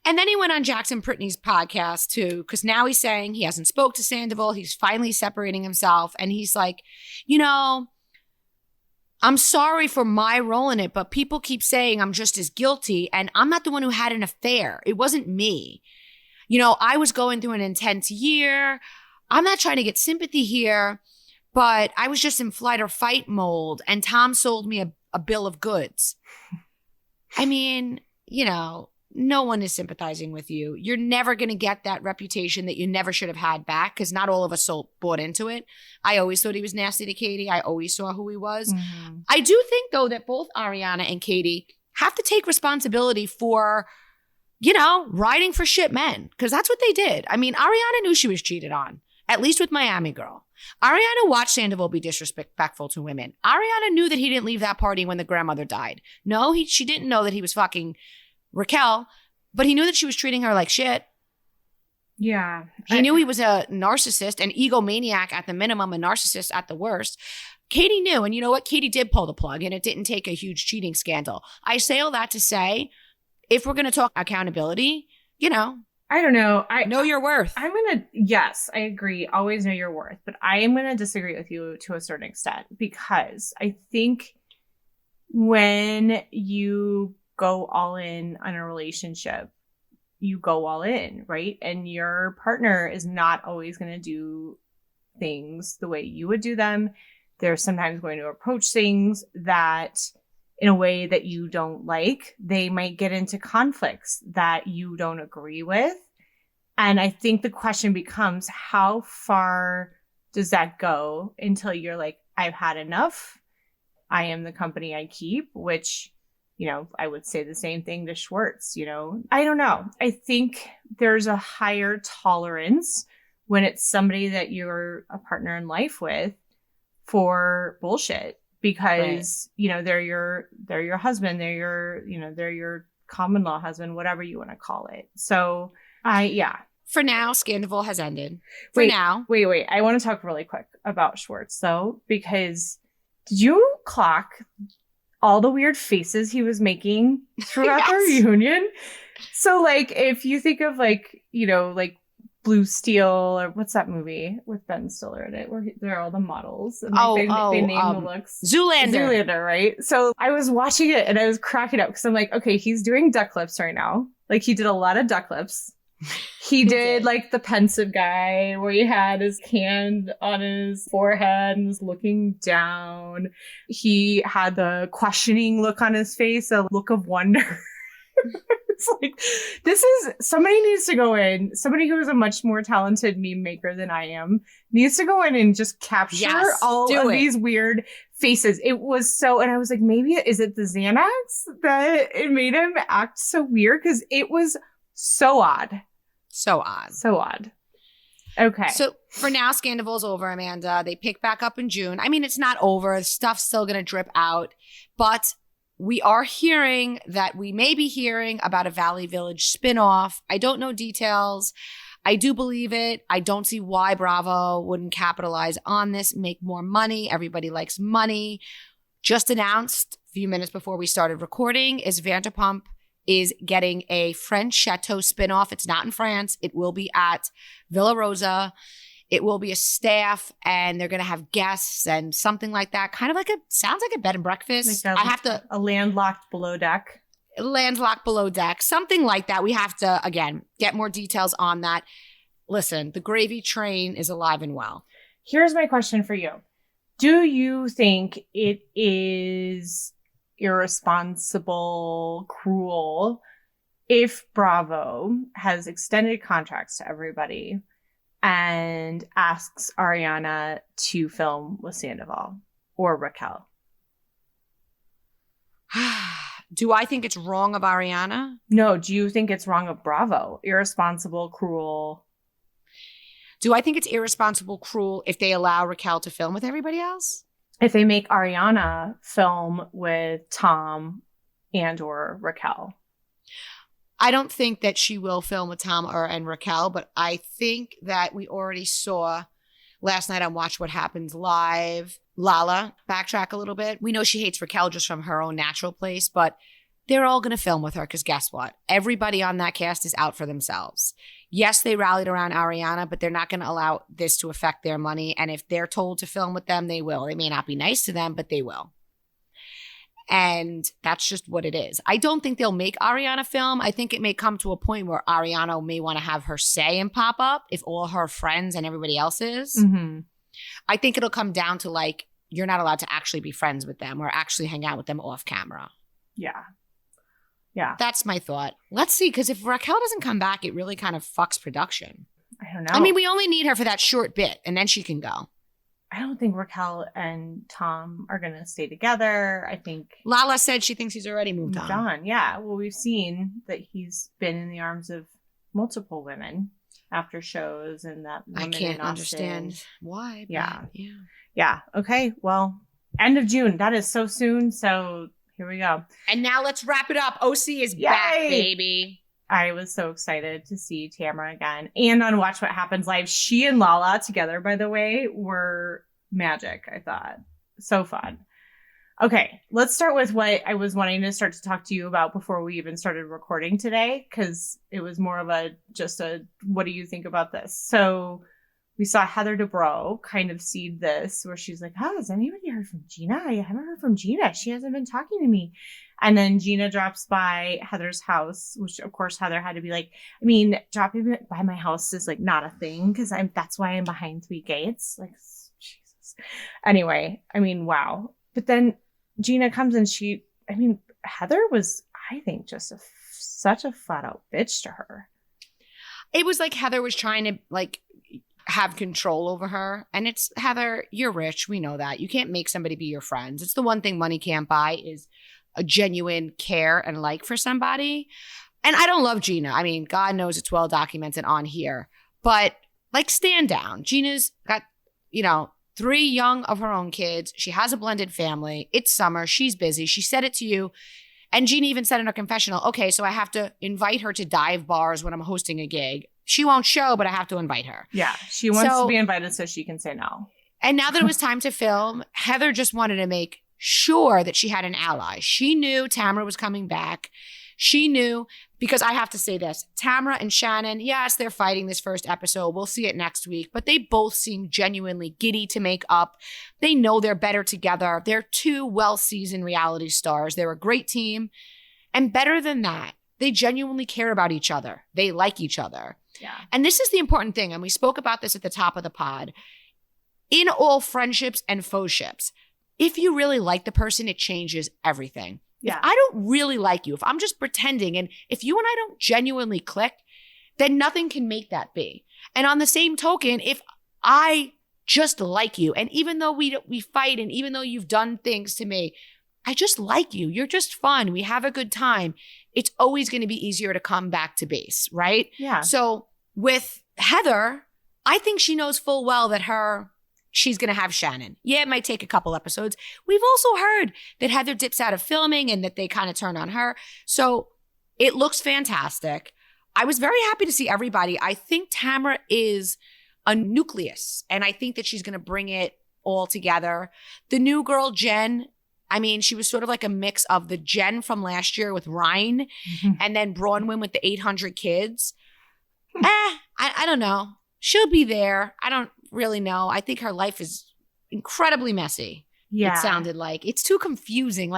And then he went on Jackson Brittany's podcast too, because now he's saying he hasn't spoke to Sandoval. He's finally separating himself. And he's like, you know, I'm sorry for my role in it, but people keep saying I'm just as guilty. And I'm not the one who had an affair. It wasn't me. You know, I was going through an intense year. I'm not trying to get sympathy here, but I was just in flight or fight mold. And Tom sold me a bill of goods. I mean, you know, no one is sympathizing with you. You're never going to get that reputation that you never should have had back because not all of us bought into it. I always thought he was nasty to Katie. I always saw who he was. Mm-hmm. I do think, though, that both Ariana and Katie have to take responsibility for, you know, riding for shit men because that's what they did. I mean, Ariana knew she was cheated on, at least with Miami Girl. Ariana watched Sandoval be disrespectful to women. Ariana knew that he didn't leave that party when the grandmother died. No, she didn't know that he was fucking Raquel, but he knew that she was treating her like shit. Yeah. He knew he was a narcissist, an egomaniac at the minimum, a narcissist at the worst. Katie knew, and you know what? Katie did pull the plug, and it didn't take a huge cheating scandal. I say all that to say, if we're going to talk accountability, you know. I don't know. Know your worth. Yes, I agree. Always know your worth. But I am going to disagree with you to a certain extent because I think when you go all in on a relationship, you go all in, right? And your partner is not always going to do things the way you would do them. They're sometimes going to approach things that in a way that you don't like. They might get into conflicts that you don't agree with. And I think the question becomes, how far does that go until you're like, I've had enough. I am the company I keep, which, you know, I would say the same thing to Schwartz, you know. I don't know. I think there's a higher tolerance when it's somebody that you're a partner in life with for bullshit because, right. You know, they're your husband, they're your common law husband, whatever you want to call it. So For now, Scandival has ended. Wait. I want to talk really quick about Schwartz though, because did you clock all the weird faces he was making throughout the reunion? So like, if you think of like, you know, like Blue Steel or what's that movie with Ben Stiller in it where they're all the models and they name the looks. Zoolander, right? So I was watching it and I was cracking up because I'm like, okay, he's doing duck lips right now. Like he did a lot of duck lips. He did like the pensive guy where he had his hand on his forehead and was looking down. He had the questioning look on his face, a look of wonder. It's like, somebody needs to go in. Somebody who is a much more talented meme maker than I am needs to go in and just capture these weird faces. It was so, and I was like, maybe is it the Xanax that it made him act so weird? Because it was so odd. So odd. So odd. Okay. So for now, Scandival's over, Amanda. They pick back up in June. I mean, it's not over. Stuff's still going to drip out. But we are hearing that we may be hearing about a Valley Village spinoff. I don't know details. I do believe it. I don't see why Bravo wouldn't capitalize on this, make more money. Everybody likes money. Just announced a few minutes before we started recording is Vanderpump is getting a French Chateau spinoff. It's not in France. It will be at Villa Rosa. It will be a staff, and they're going to have guests and something like that. Kind of like sounds like a bed and breakfast. Like a landlocked below deck. Landlocked below deck. Something like that. We have to, again, get more details on that. Listen, the gravy train is alive and well. Here's my question for you. Do you think it is irresponsible, cruel, if Bravo has extended contracts to everybody and asks Ariana to film with Sandoval or Raquel? Do I think it's wrong of Ariana? No, do you think it's wrong of Bravo? Irresponsible, cruel. Do I think it's irresponsible, cruel if they allow Raquel to film with everybody else? If they make Ariana film with Tom and or Raquel. I don't think that she will film with Tom and Raquel, but I think that we already saw last night on Watch What Happens Live, Lala backtrack a little bit. We know she hates Raquel just from her own natural place, but they're all going to film with her because guess what? Everybody on that cast is out for themselves. Yes, they rallied around Ariana, but they're not going to allow this to affect their money. And if they're told to film with them, they will. They may not be nice to them, but they will. And that's just what it is. I don't think they'll make Ariana film. I think it may come to a point where Ariana may want to have her say in Pop Up if all her friends and everybody else is. Mm-hmm. I think it'll come down to like, you're not allowed to actually be friends with them or actually hang out with them off camera. Yeah. Yeah. That's my thought. Let's see, because if Raquel doesn't come back, it really kind of fucks production. I don't know. I mean, we only need her for that short bit, and then she can go. I don't think Raquel and Tom are going to stay together. I think Lala said she thinks he's already moved on. Yeah. Well, we've seen that he's been in the arms of multiple women after shows and that I woman can't in Austin. understand why. Yeah. Yeah. Yeah. Okay. Well, end of June. That is so soon. So here we go. And now let's wrap it up. OC is back, baby. I was so excited to see Tamara again. And on Watch What Happens Live, she and Lala together, by the way, were magic, I thought. So fun. Okay, let's start with what I was wanting to start to talk to you about before we even started recording today, because it was more of just a, what do you think about this? So we saw Heather Dubrow kind of seed this where she's like, oh, has anybody heard from Gina? I haven't heard from Gina. She hasn't been talking to me. And then Gina drops by Heather's house, which of course Heather had to be like, I mean, dropping by my house is like not a thing because that's why I'm behind 3 gates. Like, Jesus. Anyway, I mean, wow. But then Gina comes and Heather was, I think, just such a flat out bitch to her. It was like Heather was trying to like have control over her. And it's, Heather, you're rich. We know that. You can't make somebody be your friends. It's the one thing money can't buy is a genuine care and like for somebody. And I don't love Gina. I mean, God knows it's well documented on here. But like, stand down. Gina's got, 3 young of her own kids. She has a blended family. It's summer. She's busy. She said it to you. And Gina even said in her confessional, okay, so I have to invite her to dive bars when I'm hosting a gig. She won't show, but I have to invite her. Yeah, she wants to be invited so she can say no. And now that it was time to film, Heather just wanted to make sure that she had an ally. She knew Tamara was coming back. She knew, because I have to say this, Tamara and Shannon, yes, they're fighting this first episode. We'll see it next week. But they both seem genuinely giddy to make up. They know they're better together. They're 2 well-seasoned reality stars. They're a great team. And better than that, they genuinely care about each other. They like each other. Yeah. And this is the important thing. And we spoke about this at the top of the pod. In all friendships and faux ships, if you really like the person, it changes everything. Yeah. If I don't really like you, if I'm just pretending, and if you and I don't genuinely click, then nothing can make that be. And on the same token, if I just like you, and even though we fight, and even though you've done things to me, I just like you. You're just fun. We have a good time. It's always going to be easier to come back to base, right? Yeah. So with Heather, I think she knows full well that she's going to have Shannon. Yeah, it might take a couple episodes. We've also heard that Heather dips out of filming and that they kind of turn on her. So it looks fantastic. I was very happy to see everybody. I think Tamara is a nucleus, and I think that she's going to bring it all together. The new girl, Jen, I mean, she was sort of like a mix of the Jen from last year with Ryan and then Bronwyn with the 800 kids. I don't know. She'll be there. I don't really know. I think her life is incredibly messy. Yeah. It sounded like. It's too confusing.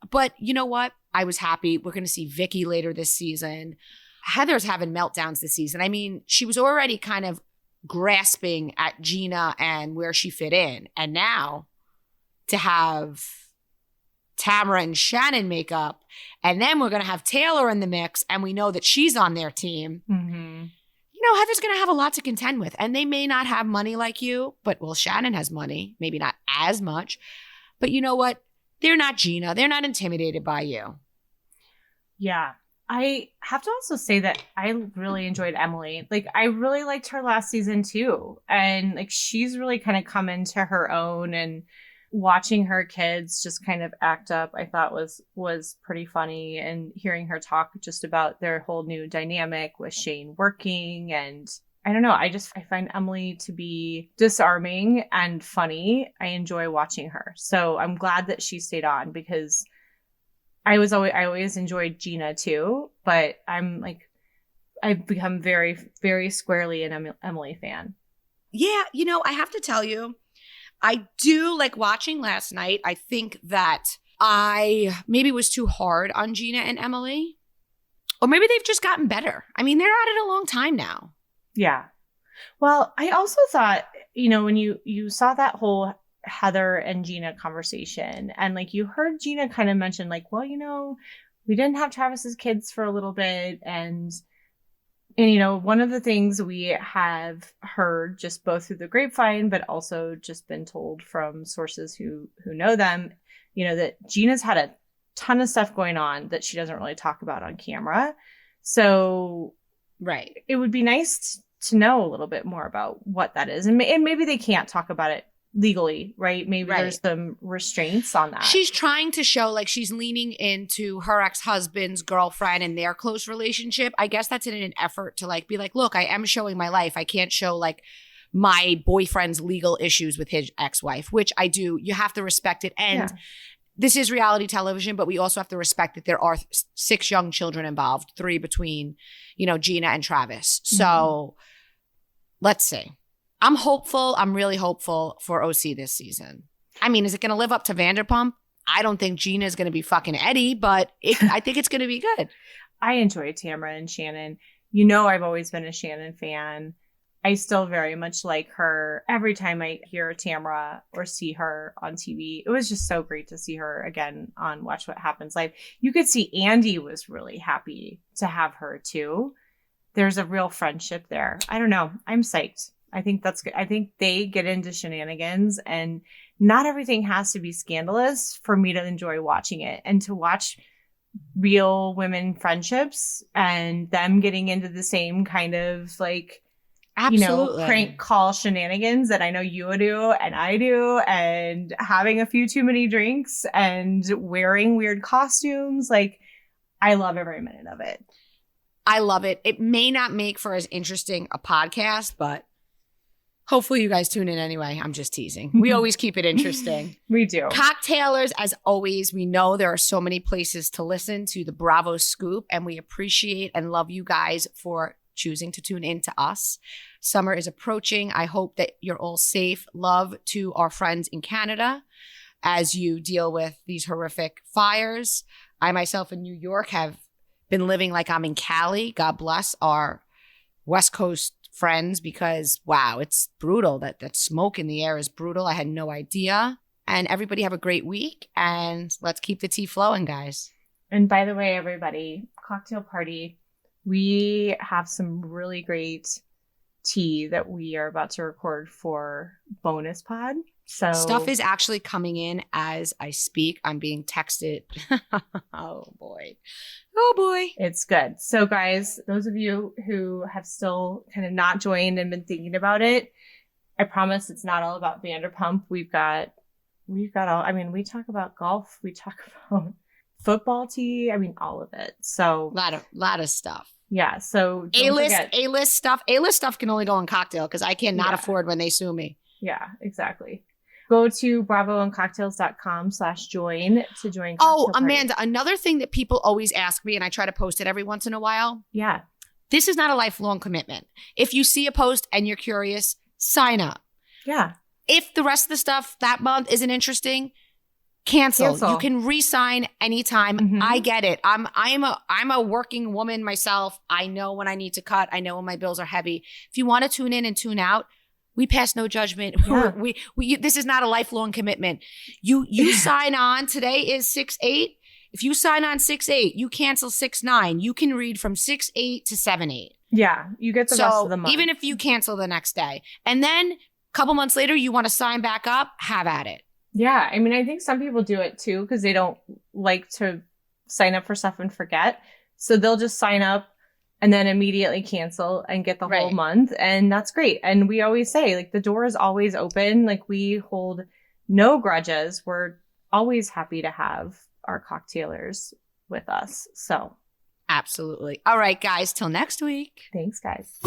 But you know what? I was happy. We're going to see Vicky later this season. Heather's having meltdowns this season. I mean, she was already kind of grasping at Gina and where she fit in. And now to have Tamara and Shannon make up, and then we're going to have Taylor in the mix, and we know that she's on their team. Mm-hmm. Heather's going to have a lot to contend with, and they may not have money like you, but Shannon has money, maybe not as much. But you know what? they're not Gina. They're not intimidated by you. Yeah. I have to also say that I really enjoyed Emily. Like, I really liked her last season too. And like, she's really kind of come into her own, and watching her kids just kind of act up, I thought was pretty funny. And hearing her talk just about their whole new dynamic with Shane working, and I don't know. I find Emily to be disarming and funny. I enjoy watching her. So I'm glad that she stayed on, because I always enjoyed Gina too, but I've become very, very squarely an Emily fan. Yeah, I have to tell you, I do like watching last night. I think that I maybe was too hard on Gina and Emily, or maybe they've just gotten better. I mean, they're at it a long time now. Yeah. Well, I also thought, when you saw that whole Heather and Gina conversation, and like you heard Gina kind of mention like, well, we didn't have Travis's kids for a little bit, and one of the things we have heard just both through the grapevine, but also just been told from sources who know them, that Gina's had a ton of stuff going on that she doesn't really talk about on camera. So right, it would be nice to know a little bit more about what that is, and maybe they can't talk about it legally, right? Maybe there's some restraints on that. She's trying to show like she's leaning into her ex-husband's girlfriend and their close relationship. I guess that's in an effort to like be like, look, I am showing my life. I can't show like my boyfriend's legal issues with his ex-wife, which I do. You have to respect it. And this is reality television, but we also have to respect that there are 6 young children involved, 3 between, Gina and Travis. So let's see. I'm hopeful. I'm really hopeful for OC this season. I mean, is it going to live up to Vanderpump? I don't think Gina is going to be fucking Eddie, but I think it's going to be good. I enjoy Tamara and Shannon. I've always been a Shannon fan. I still very much like her. Every time I hear Tamara or see her on TV, it was just so great to see her again on Watch What Happens Live. You could see Andy was really happy to have her too. There's a real friendship there. I don't know. I'm psyched. I think that's good. I think they get into shenanigans, and not everything has to be scandalous for me to enjoy watching it, and to watch real women friendships and them getting into the same kind of like, absolutely, prank call shenanigans that I know you do and I do, and having a few too many drinks and wearing weird costumes. Like, I love every minute of it. I love it. It may not make for as interesting a podcast, but hopefully you guys tune in anyway. I'm just teasing. We always keep it interesting. We do. Cocktailers, as always, we know there are so many places to listen to the Bravo Scoop, and we appreciate and love you guys for choosing to tune in to us. Summer is approaching. I hope that you're all safe. Love to our friends in Canada as you deal with these horrific fires. I myself in New York have been living like I'm in Cali. God bless our West Coast friends, because wow, it's brutal. That smoke in the air is brutal. I had no idea. And everybody have a great week, and let's keep the tea flowing, guys. And by the way, everybody, cocktail party, we have some really great tea that we are about to record for bonus pod. So stuff is actually coming in as I speak. I'm being texted. Oh boy. It's good. So guys, those of you who have still kind of not joined and been thinking about it, I promise it's not all about Vanderpump. We've got all, I mean, we talk about golf, we talk about football tea, I mean, all of it. So lot of stuff. Yeah. So A-list stuff can only go on cocktail, because I cannot afford when they sue me. Yeah, exactly. Go to bravoandcocktails.com/join to join. Oh, Amanda, another thing that people always ask me, and I try to post it every once in a while. Yeah. This is not a lifelong commitment. If you see a post and you're curious, sign up. Yeah. If the rest of the stuff that month isn't interesting, cancel. You can re-sign anytime. Mm-hmm. I get it. I'm a working woman myself. I know when I need to cut. I know when my bills are heavy. If you want to tune in and tune out, we pass no judgment. Yeah. This is not a lifelong commitment. You sign on. Today is 6/8. If you sign on 6/8, you cancel 6/9. You can read from 6/8 to 7/8. Yeah, you get the rest of the month. Even if you cancel the next day, and then a couple months later you want to sign back up, have at it. Yeah. I mean, I think some people do it too because they don't like to sign up for stuff and forget. So they'll just sign up and then immediately cancel and get the whole month. And that's great. And we always say, like, the door is always open. Like, we hold no grudges. We're always happy to have our cocktailers with us. So absolutely. All right, guys, till next week. Thanks, guys.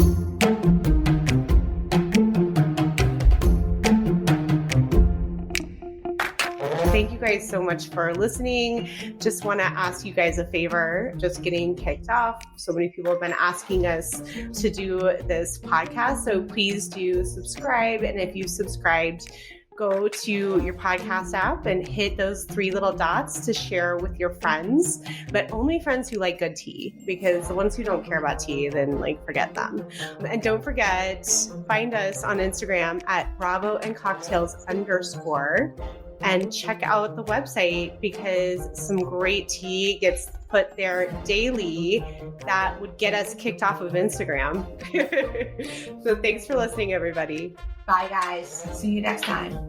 Thank you guys so much for listening. Just want to ask you guys a favor, just getting kicked off. So many people have been asking us to do this podcast. So please do subscribe. And if you've subscribed, go to your podcast app and hit those 3 little dots to share with your friends, but only friends who like good tea, because the ones who don't care about tea, then like forget them. And don't forget, find us on Instagram at bravoandcocktails_. And check out the website because some great tea gets put there daily that would get us kicked off of Instagram. So thanks for listening, everybody. Bye, guys. See you next time.